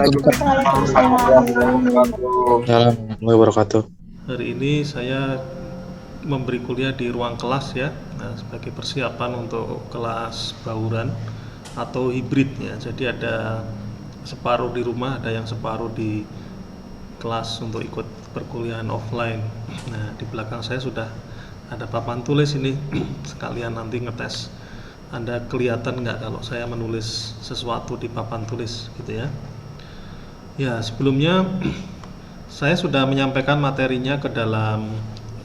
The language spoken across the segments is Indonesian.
Waalaikumsalam warahmatullahi wabarakatuh. Hari ini saya memberi kuliah di ruang kelas ya, nah, sebagai persiapan untuk kelas bauran atau hibrid ya. Jadi ada separuh di rumah, ada yang separuh di kelas untuk ikut perkuliahan offline. Nah, di belakang saya sudah ada papan tulis ini, sekalian nanti ngetes. Anda kelihatan nggak kalau saya menulis sesuatu di papan tulis gitu ya. Ya, sebelumnya saya sudah menyampaikan materinya ke dalam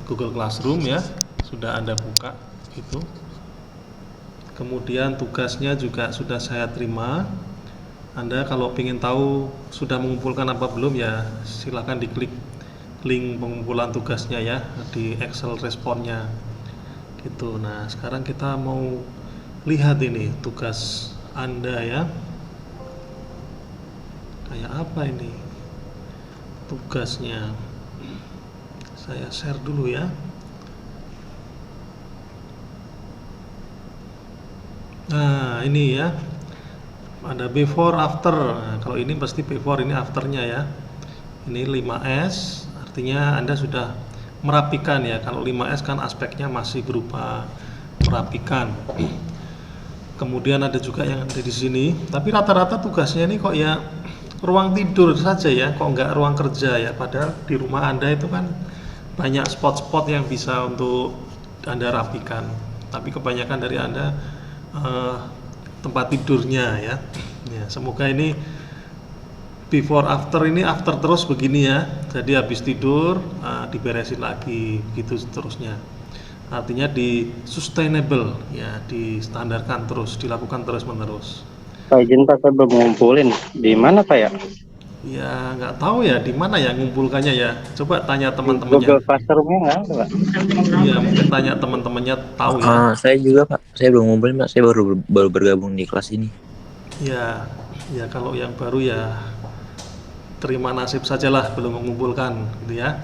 Google Classroom ya, sudah Anda buka itu. Kemudian tugasnya juga sudah saya terima. Anda kalau ingin tahu sudah mengumpulkan apa belum ya, silahkan diklik link pengumpulan tugasnya ya di Excel responnya gitu. Nah, sekarang kita mau lihat ini tugas Anda ya. Kayak apa ini tugasnya? Saya share dulu ya. Nah, ini ya. Ada before after. Nah, kalau ini pasti before, ini afternya ya. Ini 5S, artinya Anda sudah merapikan ya. Kalau 5S kan aspeknya masih berupa merapikan. Kemudian ada juga yang ada di sini, tapi rata-rata tugasnya ini kok ya ruang tidur saja ya, kok nggak ruang kerja ya. Padahal di rumah Anda itu kan banyak spot-spot yang bisa untuk Anda rapikan, tapi kebanyakan dari Anda tempat tidurnya ya. Ya, semoga ini before after ini after terus begini ya. Jadi habis tidur diberesin lagi gitu seterusnya. Artinya di sustainable ya, distandarkan terus, dilakukan terus menerus. Pak izin Pak, saya belum ngumpulin. Di mana Pak ya? Ya nggak tahu ya di mana ya ngumpulkannya ya. Coba tanya teman-temannya. Google Classroom-nya nggak ada Pak? Iya mungkin tanya teman-temannya tahu ya. Saya juga Pak, saya belum ngumpulin Pak, saya baru bergabung di kelas ini. Ya, ya kalau yang baru ya terima nasib sajalah belum mengumpulkan gitu ya.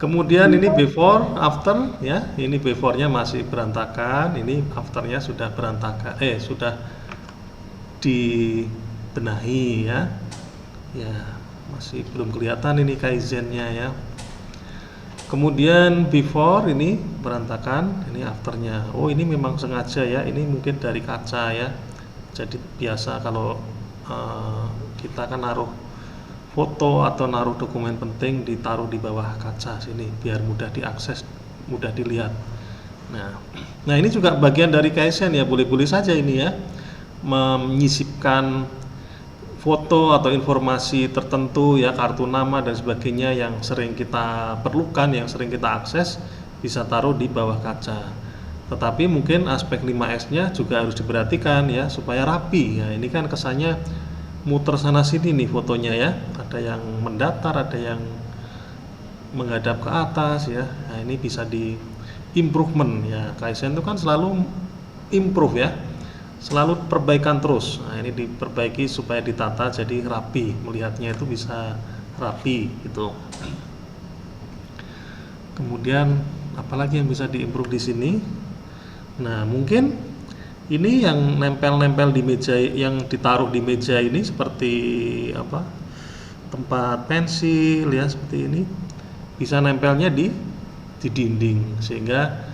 Kemudian ini before, after ya. Ini before-nya masih berantakan, ini after-nya sudah berantakan. Sudah dibenahi ya. Ya, masih belum kelihatan ini kaizennya ya. Kemudian before ini berantakan, ini afternya. Oh, ini memang sengaja ya. Ini mungkin dari kaca ya. Jadi biasa kalau kita kan naruh foto atau naruh dokumen penting ditaruh di bawah kaca sini biar mudah diakses, mudah dilihat. Nah ini juga bagian dari Kaizen ya, boleh-boleh saja ini ya, menyisipkan foto atau informasi tertentu ya, kartu nama dan sebagainya yang sering kita perlukan, yang sering kita akses, bisa taruh di bawah kaca. Tetapi mungkin aspek 5S-nya juga harus diperhatikan ya, supaya rapi ya. Ini kan kesannya muter sana sini nih fotonya ya, ada yang mendatar, ada yang menghadap ke atas ya. Nah ini bisa di improvement ya. Kaizen itu kan selalu improve ya, selalu perbaikan terus. Nah ini diperbaiki supaya ditata jadi rapi, melihatnya itu bisa rapi gitu. Kemudian apalagi yang bisa diimprove di sini? Nah mungkin ini yang nempel-nempel di meja, yang ditaruh di meja ini seperti apa? Tempat pensil ya, seperti ini. Bisa nempelnya di dinding sehingga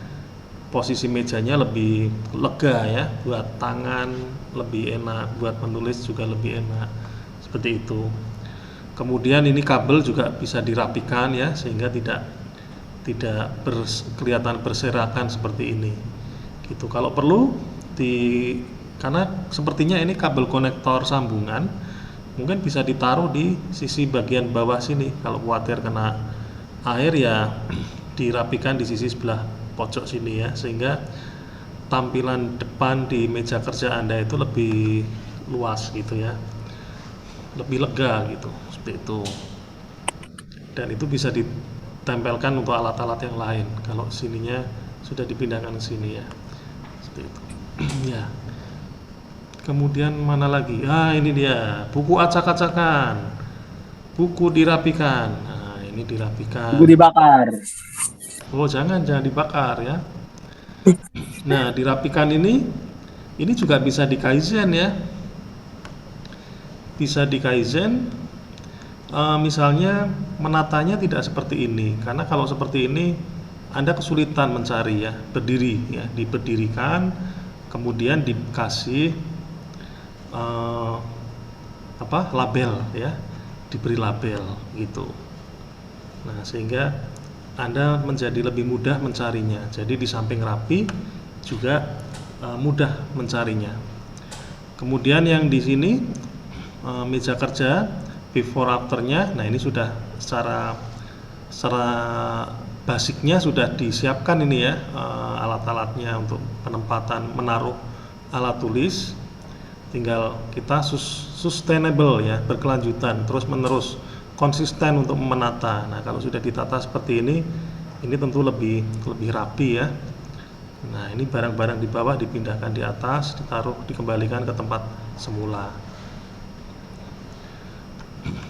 posisi mejanya lebih lega ya, buat tangan lebih enak, buat menulis juga lebih enak. Seperti itu. Kemudian ini kabel juga bisa dirapikan ya, sehingga tidak kelihatan berserakan seperti ini. Gitu. Kalau perlu karena sepertinya ini kabel konektor sambungan, mungkin bisa ditaruh di sisi bagian bawah sini. Kalau khawatir kena air ya dirapikan di sisi sebelah pojok sini ya, sehingga tampilan depan di meja kerja Anda itu lebih luas gitu ya, lebih lega gitu, seperti itu. Dan itu bisa ditempelkan untuk alat-alat yang lain kalau sininya sudah dipindahkan ke sini ya, seperti itu. Ya. Kemudian mana lagi? Ini dia, buku acak-acakan. Buku dirapikan. Nah, ini dirapikan. Buku dibakar. Oh, jangan dibakar ya. Nah, dirapikan ini juga bisa di Kaizen ya. bisa di kaizen, misalnya menatanya tidak seperti ini, karena kalau seperti ini Anda kesulitan mencari ya, berdiri ya, diberdirikan, kemudian dikasih label ya, diberi label gitu. Nah, sehingga Anda menjadi lebih mudah mencarinya. Jadi di samping rapi juga mudah mencarinya. Kemudian yang di sini meja kerja before afternya. Nah, ini sudah secara basicnya sudah disiapkan ini ya, alat-alatnya untuk penempatan menaruh alat tulis. Tinggal kita sustainable ya, berkelanjutan, terus menerus, konsisten untuk menata. Nah, kalau sudah ditata seperti ini tentu lebih rapi ya. Nah, ini barang-barang di bawah dipindahkan di atas, ditaruh, dikembalikan ke tempat semula.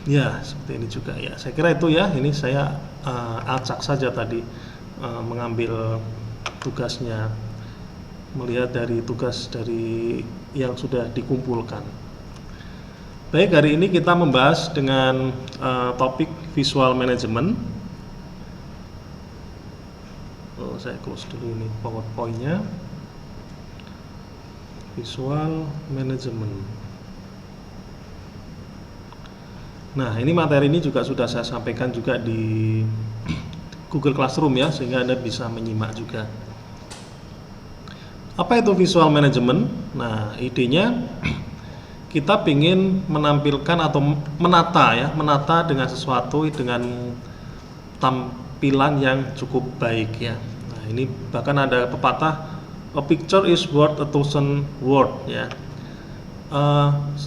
Ya, seperti ini juga ya. Saya kira itu ya. Ini saya acak saja tadi mengambil tugasnya, melihat dari tugas dari yang sudah dikumpulkan. Baik, hari ini kita membahas dengan topik visual management. Saya close dulu ini PowerPoint-nya. Visual management. Nah, ini materi ini juga sudah saya sampaikan juga di Google Classroom ya, sehingga Anda bisa menyimak juga. Apa itu visual management? Nah, idenya kita ingin menampilkan atau menata dengan sesuatu dengan tampilan yang cukup baik ya. Nah, ini bahkan ada pepatah, a picture is worth a thousand word ya.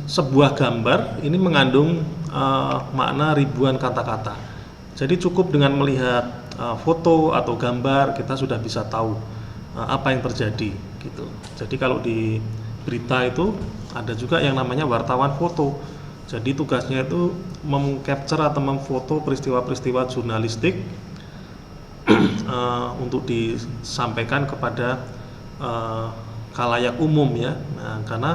Sebuah gambar ini mengandung makna ribuan kata-kata. Jadi cukup dengan melihat foto atau gambar kita sudah bisa tahu apa yang terjadi gitu. Jadi kalau di berita itu ada juga yang namanya wartawan foto. Jadi tugasnya itu mengcapture atau memfoto peristiwa-peristiwa jurnalistik untuk disampaikan kepada khalayak umum ya. Nah, karena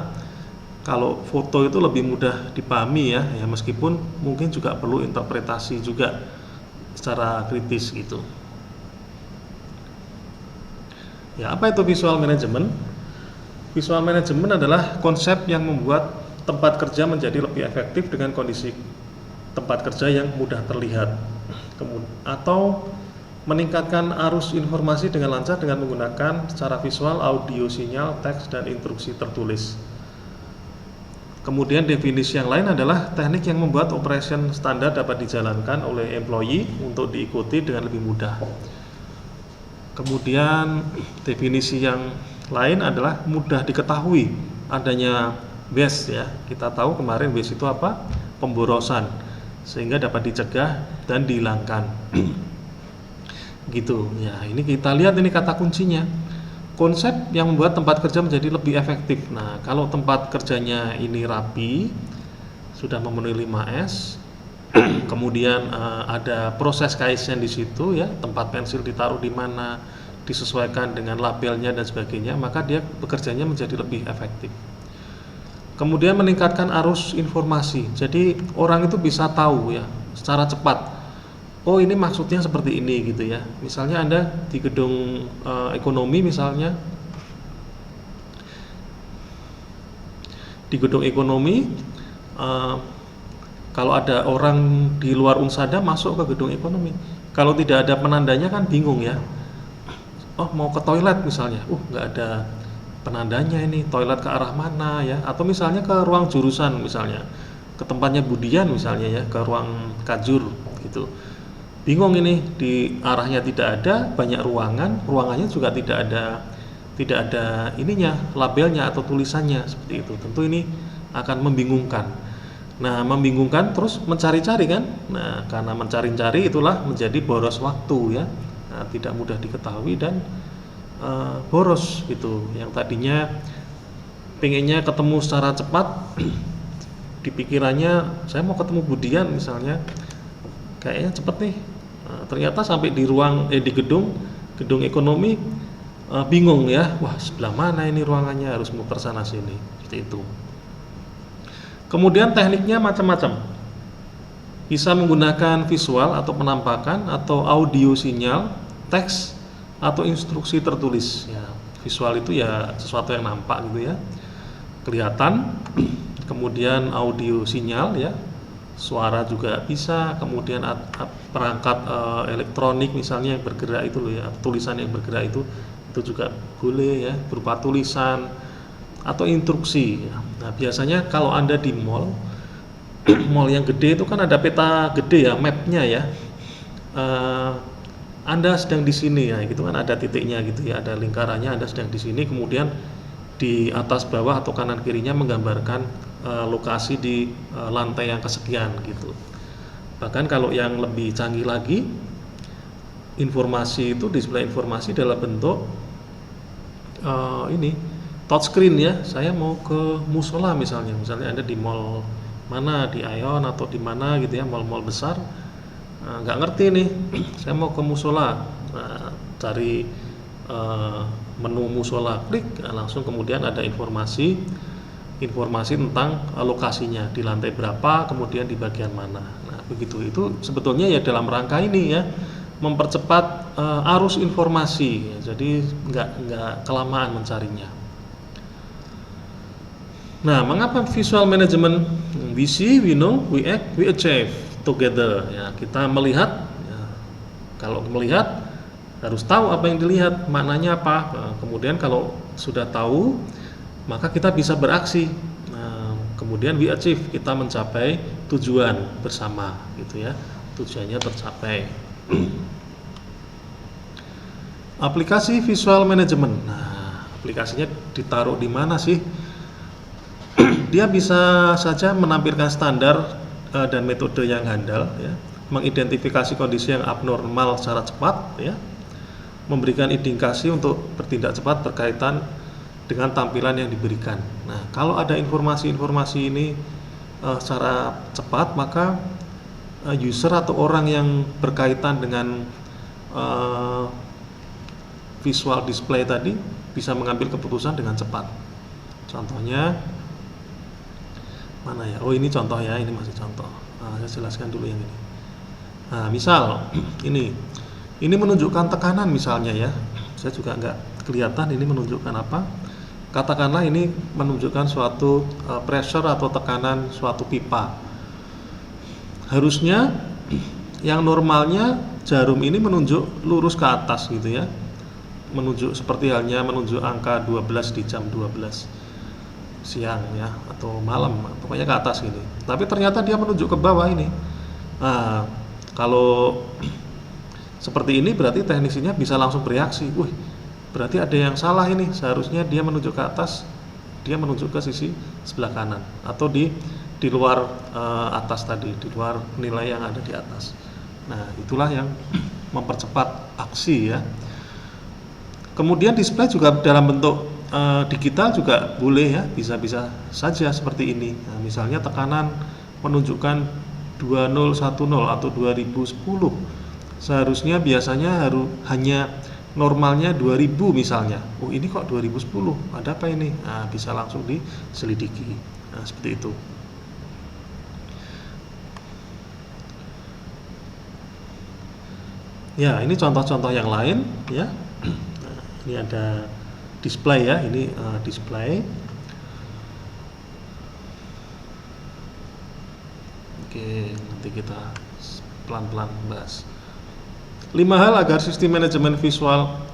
kalau foto itu lebih mudah dipahami ya, meskipun mungkin juga perlu interpretasi juga secara kritis gitu. Ya, apa itu visual management? Visual management adalah konsep yang membuat tempat kerja menjadi lebih efektif dengan kondisi tempat kerja yang mudah terlihat, atau meningkatkan arus informasi dengan lancar dengan menggunakan secara visual, audio, sinyal, teks, dan instruksi tertulis. Kemudian definisi yang lain adalah teknik yang membuat operation standar dapat dijalankan oleh employee untuk diikuti dengan lebih mudah. Kemudian definisi yang lain adalah mudah diketahui adanya waste ya. Kita tahu kemarin waste itu apa? Pemborosan, sehingga dapat dicegah dan dihilangkan. Gitu ya. Ini kita lihat ini kata kuncinya. Konsep yang membuat tempat kerja menjadi lebih efektif. Nah, kalau tempat kerjanya ini rapi, sudah memenuhi 5S, kemudian ada proses kaizen di situ ya, tempat pensil ditaruh di mana, disesuaikan dengan labelnya dan sebagainya, maka dia bekerjanya menjadi lebih efektif. Kemudian meningkatkan arus informasi. Jadi orang itu bisa tahu ya secara cepat. Oh, ini maksudnya seperti ini gitu ya. Misalnya Anda di gedung ekonomi misalnya, di gedung ekonomi kalau ada orang di luar Unsada masuk ke gedung ekonomi, kalau tidak ada penandanya kan bingung ya. Oh, mau ke toilet misalnya, nggak ada penandanya ini, toilet ke arah mana ya? Atau misalnya ke ruang jurusan misalnya, ke tempatnya Budian misalnya ya, ke ruang Kajur gitu. Bingung ini, di arahnya tidak ada, banyak ruangannya juga tidak ada ininya, labelnya atau tulisannya seperti itu. Tentu ini akan membingungkan. Nah, membingungkan terus mencari-cari kan. Nah, karena mencari-cari itulah menjadi boros waktu ya. Nah, tidak mudah diketahui dan boros gitu. Yang tadinya pengennya ketemu secara cepat, di pikirannya saya mau ketemu Budian misalnya, kayaknya cepet nih. Nah, ternyata sampai di di gedung ekonomi bingung ya, wah sebelah mana ini ruangannya, harus muter sana sini seperti itu. Kemudian tekniknya macam-macam. Bisa menggunakan visual atau penampakan atau audio sinyal, teks atau instruksi tertulis. Ya, visual itu ya sesuatu yang nampak gitu ya, kelihatan. Kemudian audio sinyal ya, suara juga bisa. Kemudian perangkat elektronik misalnya yang bergerak itu loh ya, tulisan yang bergerak itu juga boleh ya, berupa tulisan atau instruksi ya. Nah, biasanya kalau Anda di mall mall yang gede itu kan ada peta gede ya, mapnya ya. Anda sedang di sini ya, gitu kan ada titiknya gitu ya, ada lingkarannya, Anda sedang di sini, kemudian di atas bawah atau kanan kirinya menggambarkan lokasi di lantai yang kesekian gitu. Bahkan kalau yang lebih canggih lagi, informasi itu display informasi dalam bentuk ini touchscreen ya. Saya mau ke musola misalnya Anda di mall mana, di Aeon atau di mana gitu ya, mall-mall besar. Nggak ngerti nih, saya mau ke musola, cari menu musola, klik, langsung kemudian ada informasi tentang lokasinya, di lantai berapa, kemudian di bagian mana. Nah begitu, itu sebetulnya ya dalam rangka ini ya, mempercepat arus informasi ya, jadi nggak kelamaan mencarinya. Nah, mengapa visual management? We see, we know, we act, we achieve together. Ya, kita melihat. Ya, kalau melihat harus tahu apa yang dilihat, maknanya apa. Nah, kemudian kalau sudah tahu, maka kita bisa beraksi. Nah, kemudian we achieve, kita mencapai tujuan bersama, gitu ya. Tujuannya tercapai. Aplikasi visual management. Nah, aplikasinya ditaruh di mana sih? Dia bisa saja menampilkan standar dan metode yang handal ya, mengidentifikasi kondisi yang abnormal secara cepat ya, memberikan indikasi untuk bertindak cepat berkaitan dengan tampilan yang diberikan. Nah, kalau ada informasi-informasi ini secara cepat, maka user atau orang yang berkaitan dengan visual display tadi bisa mengambil keputusan dengan cepat. Contohnya mana ya? Oh, ini contoh ya, ini masih contoh. Saya jelaskan dulu yang ini. Nah, misal ini menunjukkan tekanan misalnya ya. Saya juga nggak kelihatan ini menunjukkan apa. Katakanlah ini menunjukkan suatu pressure atau tekanan suatu pipa. Harusnya yang normalnya jarum ini menunjuk lurus ke atas gitu ya. Menunjuk seperti halnya menunjuk angka 12 di jam 12 siang ya, atau malam, pokoknya ke atas gini. Tapi ternyata dia menunjuk ke bawah ini. Nah, kalau seperti ini berarti teknisinya bisa langsung bereaksi. Wih, berarti ada yang salah ini. Seharusnya dia menunjuk ke atas, dia menunjuk ke sisi sebelah kanan atau di luar atas tadi, di luar nilai yang ada di atas. Nah, itulah yang mempercepat aksi ya. Kemudian display juga dalam bentuk digital juga boleh ya, bisa saja seperti ini. Nah, misalnya tekanan menunjukkan 2010 atau 2010. Seharusnya biasanya hanya normalnya 2000 misalnya. Oh, ini kok 2010. Ada apa ini? Nah, bisa langsung diselidiki. Nah, seperti itu. Ya, ini contoh-contoh yang lain ya. Nah, ini ada display ya, ini display. Oke, nanti kita pelan-pelan bahas 5 hal agar sistem manajemen visual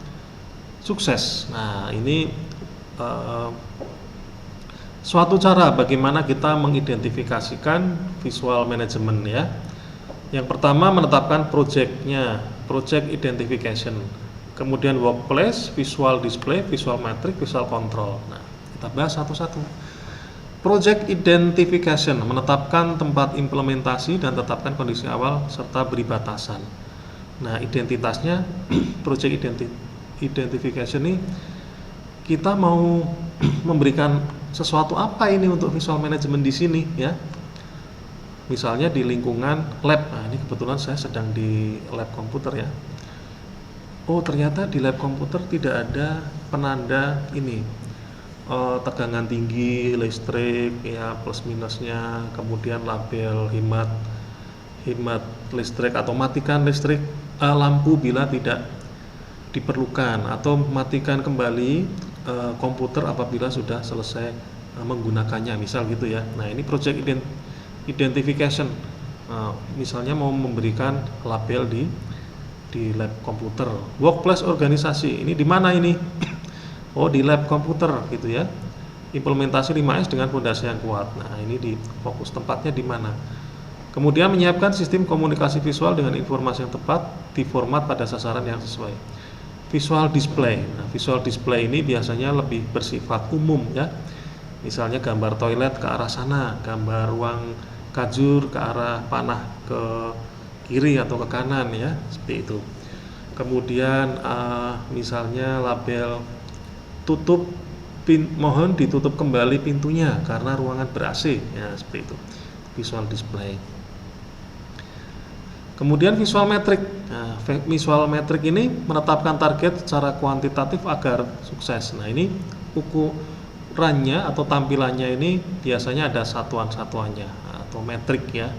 sukses. Nah, ini suatu cara bagaimana kita mengidentifikasikan visual management ya. Yang pertama, menetapkan project identification. Kemudian workplace, visual display, visual matrix, visual control. Nah, kita bahas satu-satu. Project identification, menetapkan tempat implementasi dan tetapkan kondisi awal serta beri batasan. Nah, identitasnya project identification ini kita mau memberikan sesuatu apa ini untuk visual management di sini ya. Misalnya di lingkungan lab. Nah, ini kebetulan saya sedang di lab komputer ya. Oh, ternyata di lab komputer tidak ada penanda ini tegangan tinggi listrik ya, plus minusnya, kemudian label hemat listrik atau matikan listrik lampu bila tidak diperlukan, atau matikan kembali komputer apabila sudah selesai menggunakannya, misal gitu ya. Nah, ini project identification. Misalnya mau memberikan label di lab komputer. Workplace organisasi, ini di mana ini? Oh, di lab komputer gitu ya. Implementasi 5S dengan fondasi yang kuat. Nah, ini di fokus tempatnya di mana. Kemudian menyiapkan sistem komunikasi visual dengan informasi yang tepat di format pada sasaran yang sesuai. Visual display. Nah, visual display ini biasanya lebih bersifat umum ya. Misalnya gambar toilet ke arah sana, gambar ruang kajur ke arah panah ke kiri atau ke kanan ya, seperti itu. Kemudian misalnya label tutup mohon ditutup kembali pintunya karena ruangan ber-AC ya, seperti itu. Visual display. Kemudian visual metric. Nah, visual metric ini menetapkan target secara kuantitatif agar sukses. Nah, ini ukurannya atau tampilannya ini biasanya ada satuan-satuannya atau metrik ya,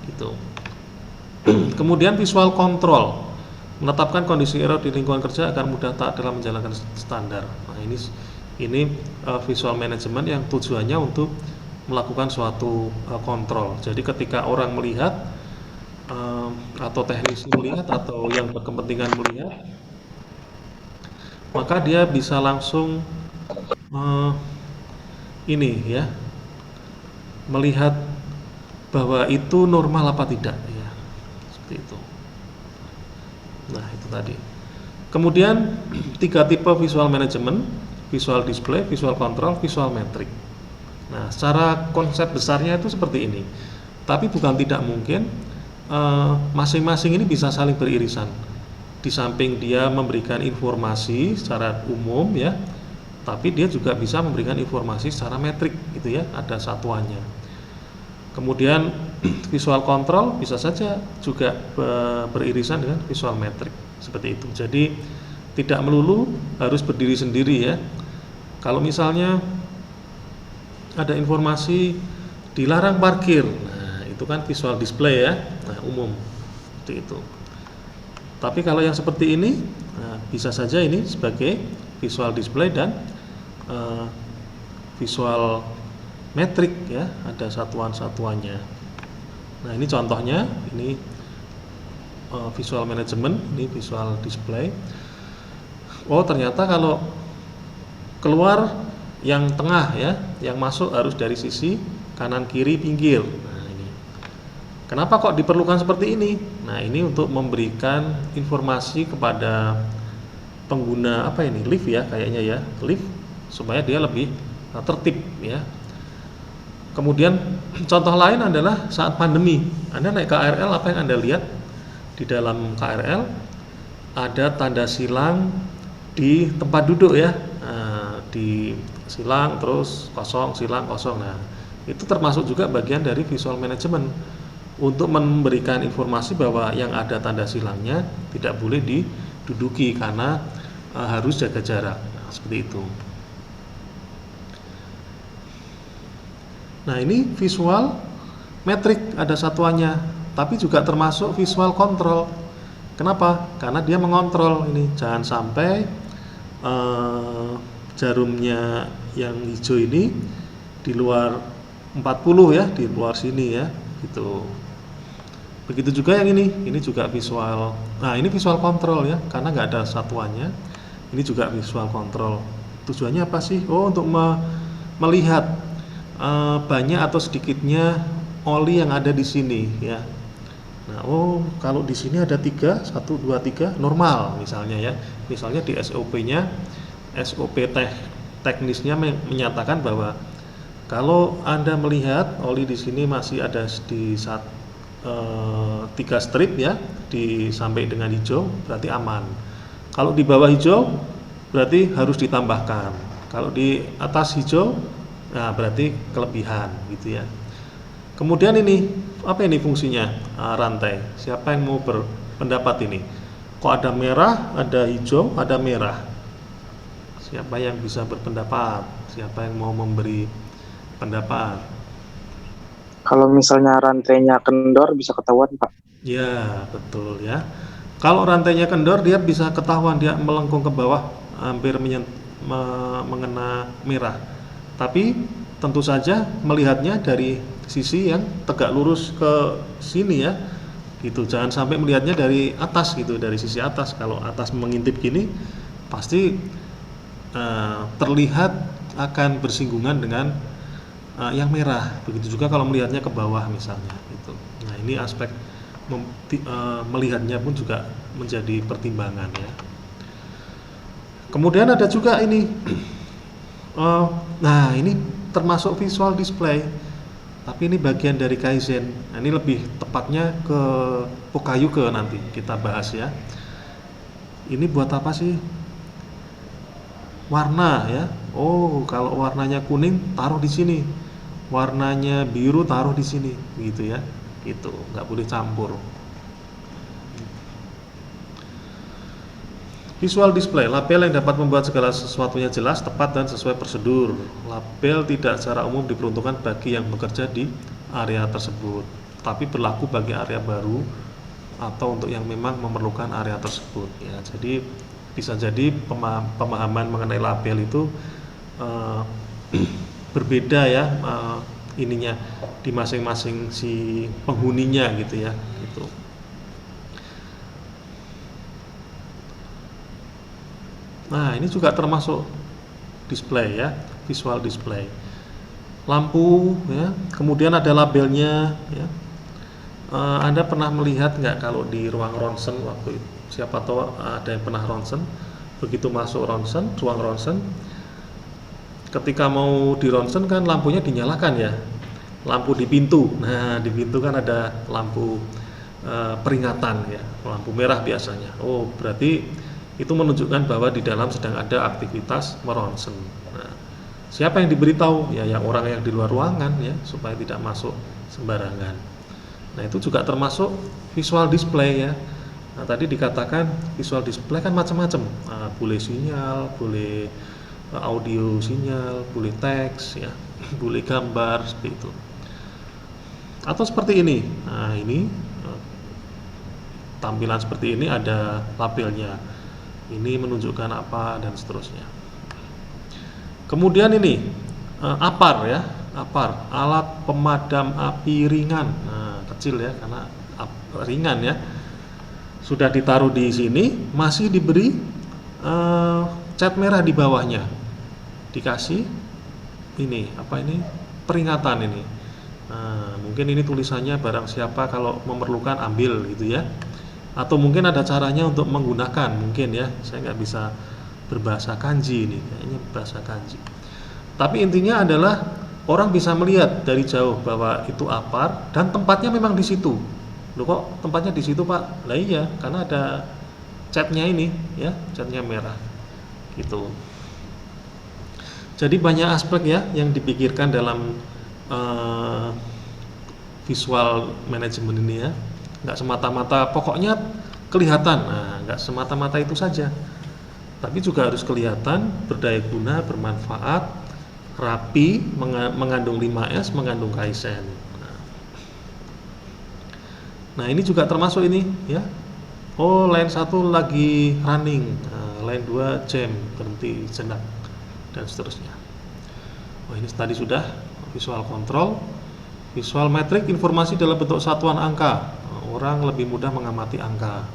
gitu. Kemudian visual control, menetapkan kondisi error di lingkungan kerja agar mudah taat dalam menjalankan standar. Nah, ini visual management yang tujuannya untuk melakukan suatu kontrol. Jadi ketika orang melihat atau teknisi melihat atau yang berkepentingan melihat, maka dia bisa langsung ini ya, melihat bahwa itu normal apa tidak ya, seperti itu. Nah, itu tadi. Kemudian 3 tipe visual management: visual display, visual control, visual metric. Nah, secara konsep besarnya itu seperti ini. Tapi bukan tidak mungkin masing-masing ini bisa saling beririsan. Di samping dia memberikan informasi secara umum ya, tapi dia juga bisa memberikan informasi secara metrik gitu ya, ada satuannya. Kemudian visual control bisa saja juga beririsan dengan visual metric, seperti itu. Jadi tidak melulu harus berdiri sendiri ya. Kalau misalnya ada informasi dilarang parkir, nah itu kan visual display ya, nah umum seperti itu. Tapi kalau yang seperti ini, nah, bisa saja ini sebagai visual display dan visual metrik ya, ada satuan-satuannya. Nah, ini contohnya, ini visual management, ini visual display. Oh, ternyata kalau keluar yang tengah ya, yang masuk harus dari sisi kanan kiri pinggir. Nah, ini. Kenapa kok diperlukan seperti ini? Nah, ini untuk memberikan informasi kepada pengguna apa ini? Lift ya kayaknya ya, lift, supaya dia lebih tertib ya. Kemudian contoh lain adalah saat pandemi. Anda naik KRL, apa yang Anda lihat di dalam KRL? Ada tanda silang di tempat duduk ya. Nah, di silang terus kosong, silang kosong. Nah, itu termasuk juga bagian dari visual management untuk memberikan informasi bahwa yang ada tanda silangnya tidak boleh diduduki karena harus jaga jarak. Nah, seperti itu. Nah, ini visual metrik, ada satuannya, tapi juga termasuk visual control. Kenapa? Karena dia mengontrol ini, jangan sampai jarumnya yang hijau ini di luar 40 ya, di luar sini ya, gitu. Begitu juga yang ini juga visual. Nah, ini visual control ya, karena nggak ada satuannya. Ini juga visual control. Tujuannya apa sih? Oh, untuk melihat banyak atau sedikitnya oli yang ada di sini ya. Nah, oh kalau di sini ada 3, 1, 2, 3 normal misalnya ya. Misalnya di SOP-nya, SOP teknisnya menyatakan bahwa kalau Anda melihat oli di sini masih ada di 3 strip ya, sampai dengan hijau berarti aman. Kalau di bawah hijau berarti harus ditambahkan. Kalau di atas hijau, nah berarti kelebihan gitu ya. Kemudian ini apa ini fungsinya? Rantai. Siapa yang mau berpendapat ini? Kok ada merah, ada hijau, ada merah? Siapa yang bisa berpendapat? Siapa yang mau memberi pendapat? Kalau misalnya rantainya kendor bisa ketahuan, Pak. Ya, betul ya. Kalau rantainya kendor, dia bisa ketahuan dia melengkung ke bawah, hampir mengena merah. Tapi tentu saja melihatnya dari sisi yang tegak lurus ke sini ya. Gitu. Jangan sampai melihatnya dari atas gitu, dari sisi atas. Kalau atas mengintip gini, pasti terlihat akan bersinggungan dengan yang merah. Begitu juga kalau melihatnya ke bawah misalnya gitu. Nah, ini aspek melihatnya pun juga menjadi pertimbangan ya. Kemudian ada juga ini nah ini termasuk visual display, tapi ini bagian dari Kaizen. Nah, ini lebih tepatnya ke Pokayuke nanti kita bahas ya. Ini buat apa sih? Warna ya. Oh, kalau warnanya kuning taruh di sini, warnanya biru taruh di sini, gitu ya. Gitu, nggak boleh campur. Visual display, label yang dapat membuat segala sesuatunya jelas, tepat, dan sesuai prosedur. Label tidak secara umum diperuntukkan bagi yang bekerja di area tersebut, tapi berlaku bagi area baru atau untuk yang memang memerlukan area tersebut. Ya, jadi bisa jadi pemahaman mengenai label itu berbeda ya ininya di masing-masing si penghuninya gitu ya. Gitu. Nah, ini juga termasuk display ya, visual display. Lampu ya, kemudian ada labelnya ya. Anda pernah melihat nggak kalau di ruang ronsen waktu itu? Siapa tahu ada yang pernah ronsen. Begitu masuk ronsen, ruang ronsen, ketika mau di ronsen kan lampunya dinyalakan ya. Lampu di pintu. Nah, di pintu kan ada lampu peringatan ya, lampu merah biasanya. Oh, berarti itu menunjukkan bahwa di dalam sedang ada aktivitas meronsen. Nah, siapa yang diberitahu? Ya, yang orang yang di luar ruangan ya, supaya tidak masuk sembarangan. Nah, itu juga termasuk visual display ya. Nah, tadi dikatakan visual display kan macam-macam. Nah, boleh sinyal, boleh audio sinyal, boleh teks ya, boleh gambar seperti itu. Atau seperti ini. Nah, ini tampilan seperti ini ada labelnya. Ini menunjukkan apa dan seterusnya. Kemudian ini APAR ya, APAR, alat pemadam api ringan. Nah, kecil ya karena ringan ya. Sudah ditaruh di sini, masih diberi cat merah di bawahnya. Dikasih ini apa ini? Peringatan ini. Nah, mungkin ini tulisannya barang siapa kalau memerlukan ambil gitu ya. Atau mungkin ada caranya untuk menggunakan, mungkin ya, saya nggak bisa berbahasa kanji ini, kayaknya bahasa kanji. Tapi intinya adalah orang bisa melihat dari jauh bahwa itu APAR dan tempatnya memang di situ. Loh, kok tempatnya di situ Pak? Lah iya, karena ada catnya ini ya, catnya merah gitu. Jadi banyak aspek ya yang dipikirkan dalam visual management ini ya. Nggak semata-mata pokoknya kelihatan, nah nggak semata-mata itu saja, tapi juga harus kelihatan, berdaya guna, bermanfaat, rapi, mengandung 5S, mengandung Kaizen. Nah, ini juga termasuk ini ya. Oh, line 1 lagi running, nah, line 2 jam, berhenti sejenak, dan seterusnya. Oh, ini tadi sudah visual control. Visual metrik, informasi dalam bentuk satuan angka. Orang lebih mudah mengamati angka.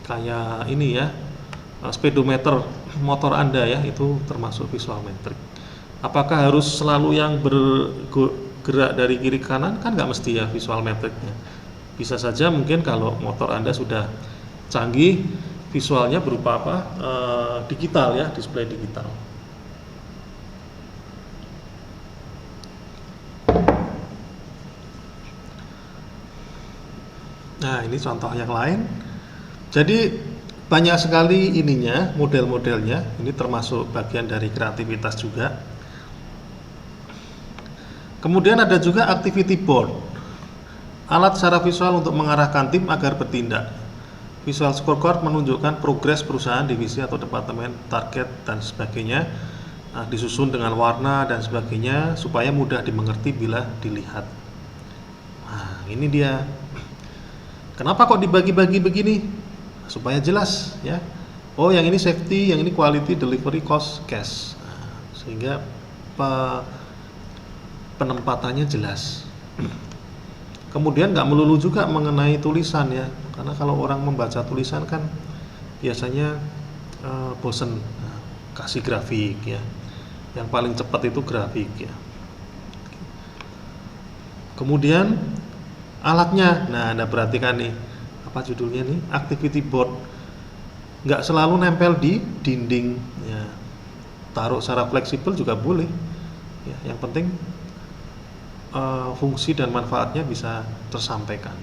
Kayak ini ya, speedometer motor Anda ya, itu termasuk visual metrik. Apakah harus selalu yang bergerak dari kiri ke kanan? Kan nggak mesti ya visual metriknya. Bisa saja mungkin kalau motor Anda sudah canggih, visualnya berupa apa? Digital ya, display digital. Nah, ini contoh yang lain. Jadi banyak sekali ininya, model-modelnya. Ini termasuk bagian dari kreativitas juga. Kemudian ada juga activity board, alat secara visual untuk mengarahkan tim agar bertindak. Visual scorecard menunjukkan progres perusahaan, divisi atau departemen, target dan sebagainya. Disusun dengan warna dan sebagainya supaya mudah dimengerti bila dilihat. Nah, ini dia. Kenapa kok dibagi-bagi begini? Supaya jelas ya. Oh, yang ini safety, yang ini quality, delivery, cost, cash. Nah, sehingga penempatannya jelas. Kemudian nggak melulu juga mengenai tulisan ya, karena kalau orang membaca tulisan kan biasanya bosen. Nah, kasih grafik ya. Yang paling cepat itu grafik ya. Kemudian alatnya, nah Anda perhatikan nih, apa judulnya nih, activity board. Nggak selalu nempel di dinding ya. Taruh secara fleksibel juga boleh ya, yang penting fungsi dan manfaatnya bisa tersampaikan.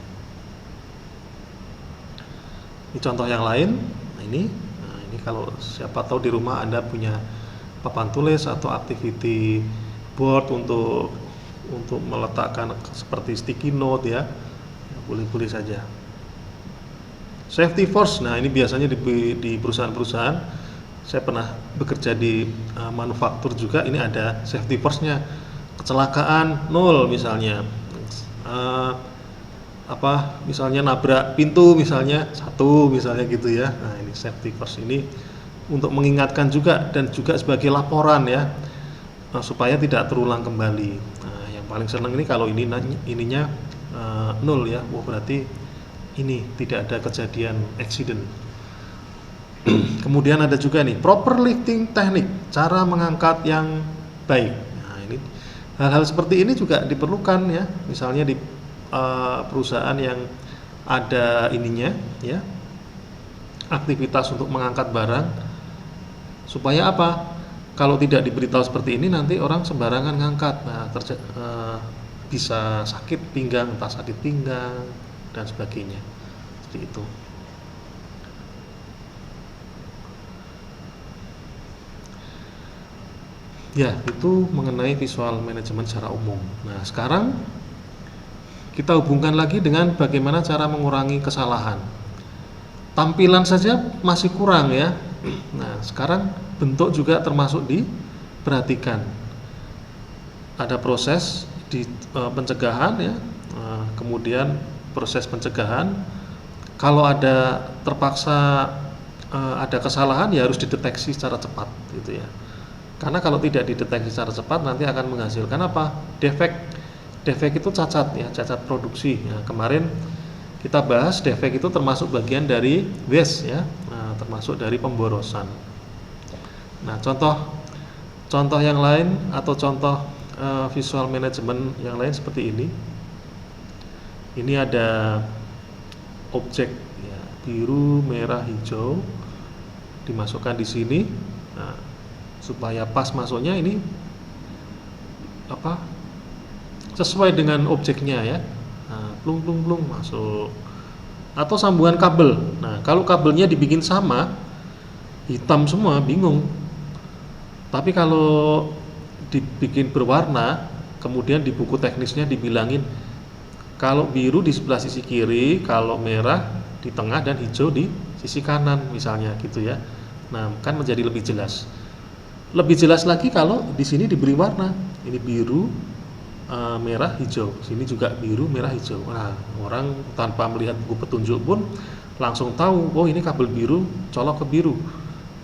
Ini contoh yang lain. Nah, ini kalau siapa tahu di rumah Anda punya papan tulis atau activity board untuk meletakkan seperti sticky note ya, boleh-boleh saja. Safety first, nah ini biasanya di perusahaan-perusahaan, saya pernah bekerja di manufaktur juga, ini ada safety first-nya. Kecelakaan 0 misalnya, misalnya nabrak pintu misalnya 1 misalnya gitu ya. Nah ini safety first, ini untuk mengingatkan juga dan juga sebagai laporan ya, supaya tidak terulang kembali. Nah, yang paling senang ini kalau ininya 0 ya, berarti ini tidak ada kejadian accident. Kemudian ada juga nih proper lifting teknik, cara mengangkat yang baik. Nah ini hal-hal seperti ini juga diperlukan ya, misalnya di perusahaan yang ada ininya ya, aktivitas untuk mengangkat barang, supaya apa? Kalau tidak diberitahu seperti ini nanti orang sembarangan ngangkat, nah bisa sakit pinggang, entah sakit pinggang dan sebagainya, seperti itu. Ya, itu mengenai visual management secara umum. Nah, sekarang kita hubungkan lagi dengan bagaimana cara mengurangi kesalahan. Tampilan saja masih kurang ya. Nah, sekarang bentuk juga termasuk diperhatikan. Ada proses di pencegahan ya. Kemudian proses pencegahan, kalau ada terpaksa ada kesalahan ya harus dideteksi secara cepat gitu ya. Karena kalau tidak dideteksi secara cepat nanti akan menghasilkan apa? Defek itu cacat ya, cacat produksi. Nah, kemarin kita bahas defek itu termasuk bagian dari waste ya, termasuk dari pemborosan. Nah, contoh yang lain atau contoh visual management yang lain seperti ini. Ini ada objek ya, biru, merah, hijau dimasukkan di sini. Nah, supaya pas masuknya ini sesuai dengan objeknya ya. Nah, plung masuk. Atau sambungan kabel. Nah, kalau kabelnya dibikin sama, hitam semua, bingung. Tapi kalau dibikin berwarna, kemudian di buku teknisnya dibilangin kalau biru di sebelah sisi kiri, kalau merah di tengah dan hijau di sisi kanan misalnya gitu ya. Nah, kan menjadi lebih jelas. Lebih jelas lagi kalau di sini diberi warna. Ini biru, merah, hijau. Sini juga biru, merah, hijau. Nah, orang tanpa melihat buku petunjuk pun langsung tahu, oh ini kabel biru, colok ke biru.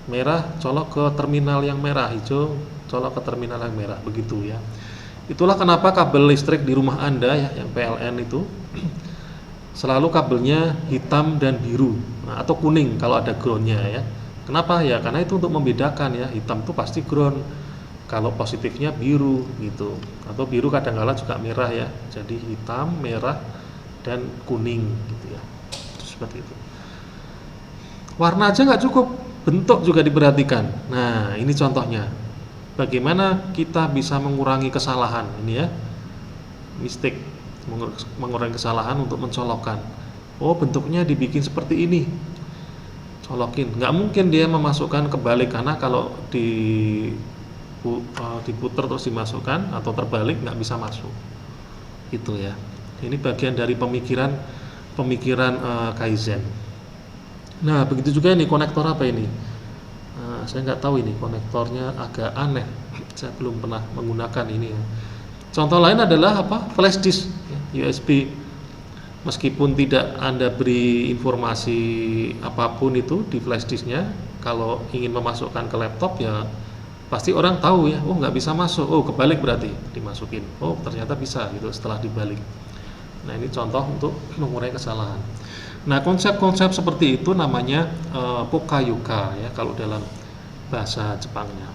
Merah, colok ke terminal yang merah, hijau, colok ke terminal yang merah, begitu ya. Itulah kenapa kabel listrik di rumah Anda ya, yang PLN itu selalu kabelnya hitam dan biru, atau kuning kalau ada groundnya ya. Kenapa ya? Karena itu untuk membedakan ya, hitam itu pasti ground, kalau positifnya biru gitu, atau biru kadang-kala juga merah ya, jadi hitam, merah, dan kuning gitu ya, seperti itu. Warna aja nggak cukup, bentuk juga diperhatikan. Nah ini contohnya, bagaimana kita bisa mengurangi kesalahan ini ya, mistake, mengurangi kesalahan untuk mencolokkan. Oh bentuknya dibikin seperti ini, colokin. Nggak mungkin dia memasukkan kebalik, karena kalau diputer terus dimasukkan atau terbalik nggak bisa masuk itu ya. Ini bagian dari pemikiran Kaizen. Nah, begitu juga ini konektor apa ini? Saya nggak tahu ini konektornya agak aneh. Saya belum pernah menggunakan ini ya. Contoh lain adalah apa? Flash disk ya, USB. Meskipun tidak Anda beri informasi apapun itu di flash disknya, kalau ingin memasukkan ke laptop ya pasti orang tahu ya. Oh, nggak bisa masuk. Oh, kebalik berarti dimasukin. Oh, ternyata bisa gitu setelah dibalik. Nah, ini contoh untuk mengurai kesalahan. Nah, konsep-konsep seperti itu namanya pokayuka ya kalau dalam bahasa Jepangnya.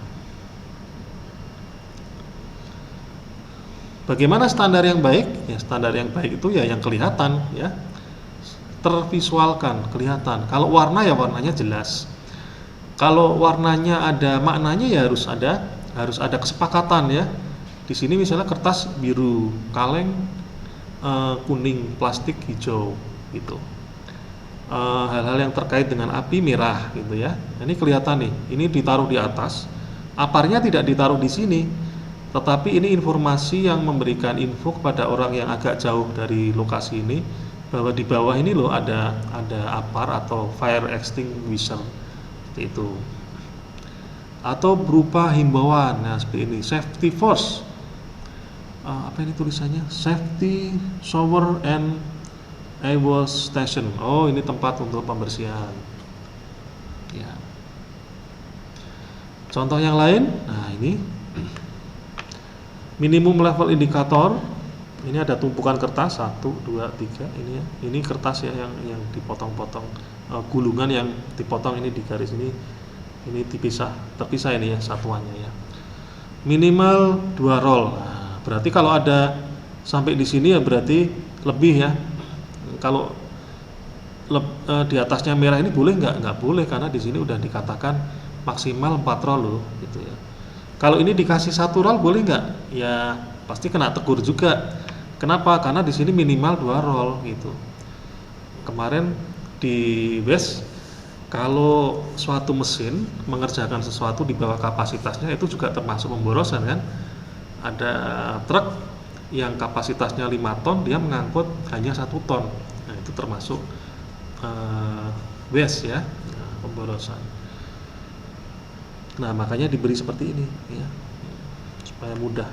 Bagaimana standar yang baik? Ya, standar yang baik itu ya yang kelihatan ya. Tervisualkan, kelihatan. Kalau warna ya warnanya jelas. Kalau warnanya ada maknanya ya harus ada kesepakatan ya. Di sini misalnya kertas biru, kaleng kuning, plastik hijau gitu. Hal-hal yang terkait dengan api merah gitu ya. Ini kelihatan nih, ini ditaruh di atas. Aparnya tidak ditaruh di sini, tetapi ini informasi yang memberikan info kepada orang yang agak jauh dari lokasi ini bahwa di bawah ini loh ada apar atau fire extinguisher seperti itu. Atau berupa himbauan, nah seperti ini, safety force. Apa ini tulisannya? Safety shower and wash station. Oh, ini tempat untuk pembersihan. Ya. Contoh yang lain, nah ini minimum level indikator. Ini ada tumpukan kertas 1, 2, 3 ini ya. Ini kertas ya yang dipotong-potong, gulungan yang dipotong ini di garis ini terpisah ini ya satuannya ya. Minimal 2 roll. Nah, berarti kalau ada sampai di sini ya berarti lebih ya. Kalau di atasnya merah ini boleh nggak? Nggak boleh karena di sini udah dikatakan maksimal 4 roll loh, gitu ya. Kalau ini dikasih 1 roll boleh nggak? Ya pasti kena tegur juga. Kenapa? Karena di sini minimal 2 roll gitu. Kemarin di WES kalau suatu mesin mengerjakan sesuatu di bawah kapasitasnya itu juga termasuk pemborosan kan? Ada truk yang kapasitasnya 5 ton dia mengangkut hanya 1 ton. Nah, itu termasuk waste ya, pemborosan. Nah, makanya diberi seperti ini ya. Supaya mudah.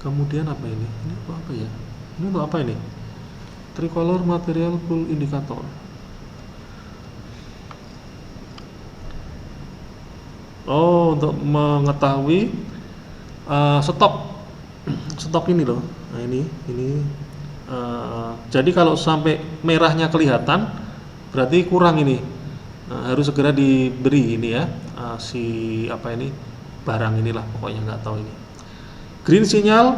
Kemudian apa ini? Ini untuk apa ya? Ini untuk apa ini? Tricolor material pull indicator. Oh, untuk mengetahui stok ini loh. Nah, ini jadi kalau sampai merahnya kelihatan berarti kurang ini. Nah, harus segera diberi ini ya, barang inilah pokoknya, nggak tahu ini. Green sinyal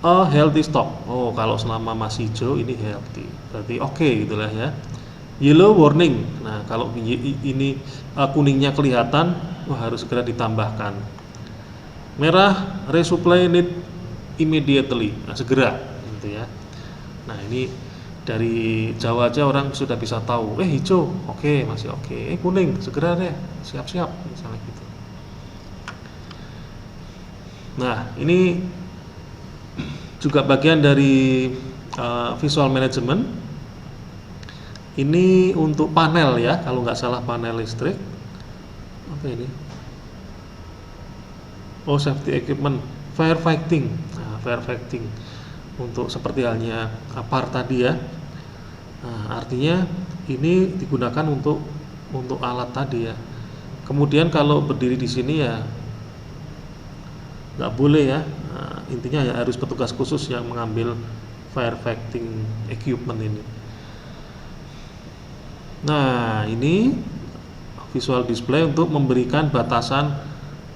healthy stock. Oh, kalau selama masih hijau ini healthy, berarti oke gitulah ya. Yellow warning. Nah, kalau ini kuningnya kelihatan, harus segera ditambahkan. Merah resupply need immediately. Nah, segera gitu ya. Nah, ini dari Jawa aja orang sudah bisa tahu. Hijau, oke, masih oke. Kuning, segera deh, siap-siap misalnya gitu. Nah, ini juga bagian dari visual management. Ini untuk panel ya, kalau nggak salah panel listrik. Apa ini? Oh, safety equipment, firefighting. Nah, firefighting untuk seperti halnya apar tadi ya. Nah, artinya ini digunakan untuk alat tadi ya. Kemudian kalau berdiri di sini ya nggak boleh ya. Nah, intinya ya harus petugas khusus yang mengambil firefighting equipment ini. Nah, ini visual display untuk memberikan batasan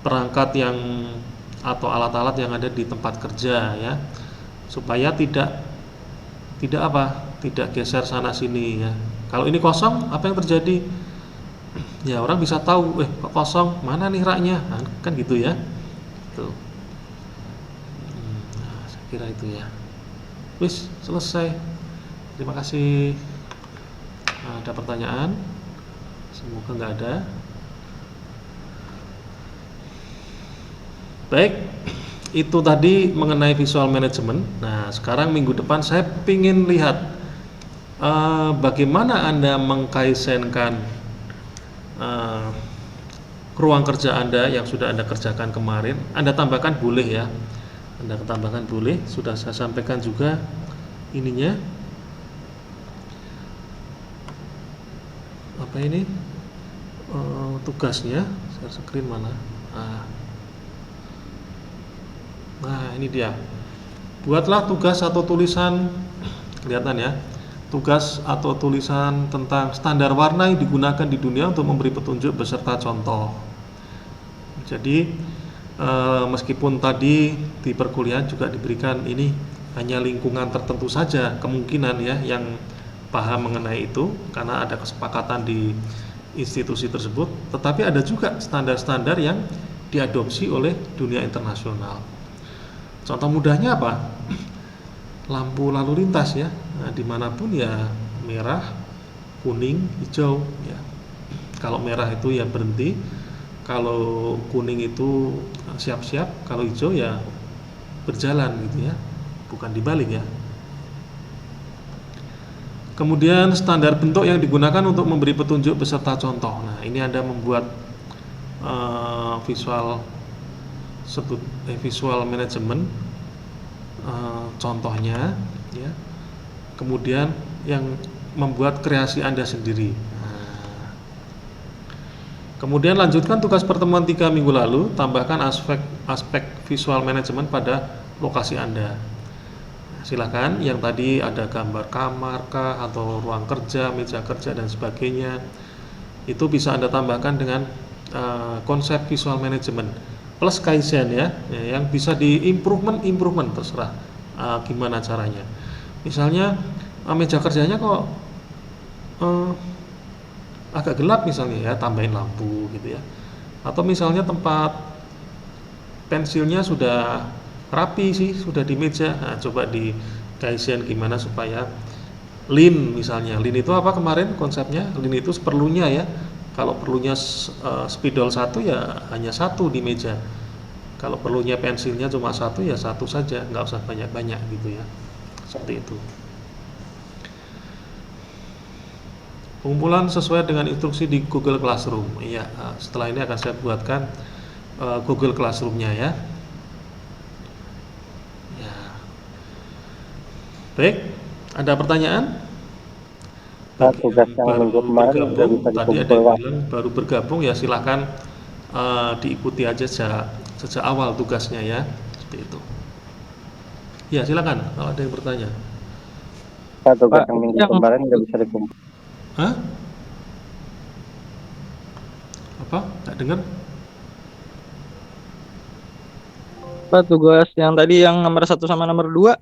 perangkat yang atau alat-alat yang ada di tempat kerja ya, supaya tidak geser sana sini ya. Kalau ini kosong, apa yang terjadi? Ya orang bisa tahu, kok kosong, mana nih raknya, kan gitu ya. Tuh. Nah, saya kira itu ya. Wis, selesai. Terima kasih. Ada pertanyaan? Semoga nggak ada. Baik, itu tadi mengenai visual management. Nah, sekarang minggu depan saya ingin lihat Bagaimana Anda mengkaisenkan ruang kerja Anda yang sudah Anda kerjakan kemarin? Anda tambahkan boleh ya. Anda tambahkan boleh. Sudah saya sampaikan juga ininya. Apa ini? Tugasnya. Share screen mana? Nah, ini dia. Buatlah tugas atau tulisan, kelihatan ya, tugas atau tulisan tentang standar warna yang digunakan di dunia untuk memberi petunjuk beserta contoh. Jadi meskipun tadi di perkuliahan juga diberikan ini hanya lingkungan tertentu saja kemungkinan ya yang paham mengenai itu karena ada kesepakatan di institusi tersebut, tetapi ada juga standar-standar yang diadopsi oleh dunia internasional. Contoh mudahnya apa? Lampu lalu lintas ya, nah, dimanapun ya merah, kuning, hijau ya. Kalau merah itu ya berhenti, kalau kuning itu siap-siap, kalau hijau ya berjalan gitu ya, bukan dibalik ya. Kemudian standar bentuk yang digunakan untuk memberi petunjuk beserta contoh. Nah, ini Anda membuat visual management contohnya ya. Kemudian yang membuat kreasi Anda sendiri. Nah, kemudian lanjutkan tugas pertemuan 3 minggu lalu, tambahkan aspek visual management pada lokasi Anda. Silakan yang tadi ada gambar kamar kah atau ruang kerja, meja kerja dan sebagainya, itu bisa Anda tambahkan dengan konsep visual management plus kaizen ya, yang bisa di improvement terserah gimana caranya. Misalnya meja kerjanya kok agak gelap misalnya ya, tambahin lampu gitu ya. Atau misalnya tempat pensilnya sudah rapi sih, sudah di meja. Nah, coba di kaizen gimana supaya lean misalnya. Lean itu apa kemarin konsepnya? Lean itu seperlunya ya. Kalau perlunya spidol 1 ya hanya 1 di meja. Kalau perlunya pensilnya cuma 1 ya 1 saja, nggak usah banyak-banyak gitu ya. Seperti itu. Pengumpulan sesuai dengan instruksi di Google Classroom. Iya, setelah ini akan saya buatkan Google Classroom-nya ya. Ya. Baik, ada pertanyaan? Tugas yang minggu kemarin udah bisa Tadi ada dikumpul, yang Pak. bilang baru bergabung ya silahkan diikuti aja sejak awal tugasnya ya, seperti itu. Ya silakan kalau ada yang bertanya. Pak, tugas Pak, yang minggu yang kemarin udah bisa dikumpul. Hah? Apa? Nggak dengar? Pak, tugas yang tadi yang nomor 1 sama nomor 2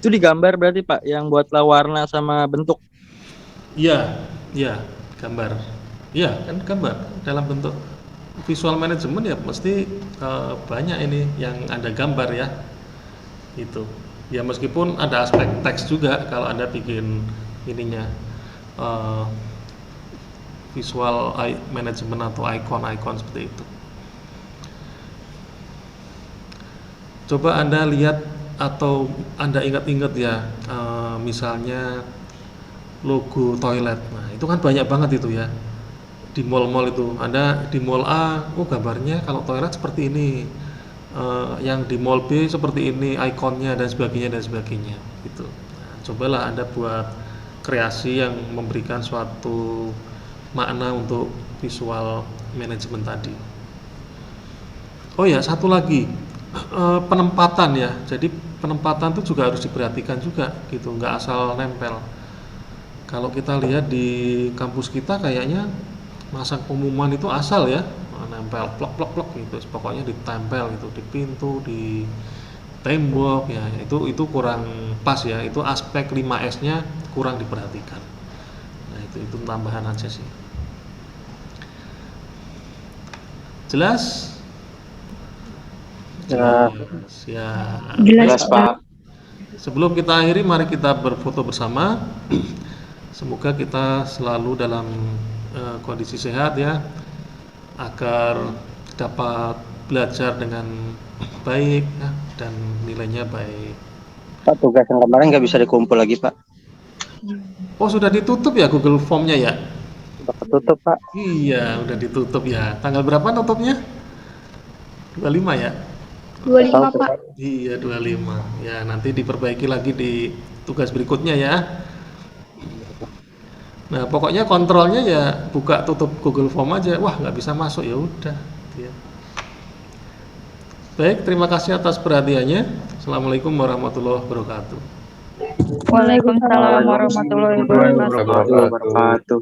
itu digambar berarti Pak, yang buatlah warna sama bentuk. Iya, iya, gambar. Iya, kan gambar dalam bentuk visual management ya pasti banyak ini yang ada gambar ya. Itu. Ya meskipun ada aspek teks juga kalau Anda bikin ininya visual management atau icon-icon seperti itu. Coba Anda lihat atau Anda ingat-ingat ya, misalnya logo toilet. Nah, itu kan banyak banget itu ya. Di mall-mall itu, Anda di mall A, gambarnya kalau toilet seperti ini. Yang di mall B seperti ini, ikonnya dan sebagainya gitu. Nah, cobalah Anda buat kreasi yang memberikan suatu makna untuk visual management tadi. Oh ya, satu lagi. Penempatan ya. Jadi penempatan itu juga harus diperhatikan juga gitu, nggak asal nempel. Kalau kita lihat di kampus kita kayaknya masang pengumuman itu asal ya, nempel plok gitu, pokoknya ditempel gitu di pintu, di tembok ya, itu kurang pas ya, itu aspek 5S-nya kurang diperhatikan. Nah, itu tambahan aja sih. Jelas? Jelas. Ya. Jelas, Pak. Sebelum kita akhiri, mari kita berfoto bersama. Semoga kita selalu dalam kondisi sehat ya, agar dapat belajar dengan baik ya, dan nilainya baik. Pak, tugas yang kemarin nggak bisa dikumpul lagi, Pak. Oh, sudah ditutup ya Google Form-nya ya? Udah ketutup, Pak. Iya, udah ditutup ya. Tanggal berapa tutupnya? 25 ya? 25 Tahu, Pak. Iya, 25. Ya, nanti diperbaiki lagi di tugas berikutnya ya. Nah, pokoknya kontrolnya ya buka tutup Google Form aja. Wah, nggak bisa masuk ya udah. Ya. Baik, terima kasih atas perhatiannya. Assalamualaikum warahmatullahi wabarakatuh. Waalaikumsalam warahmatullahi wabarakatuh. Wabarakatuh.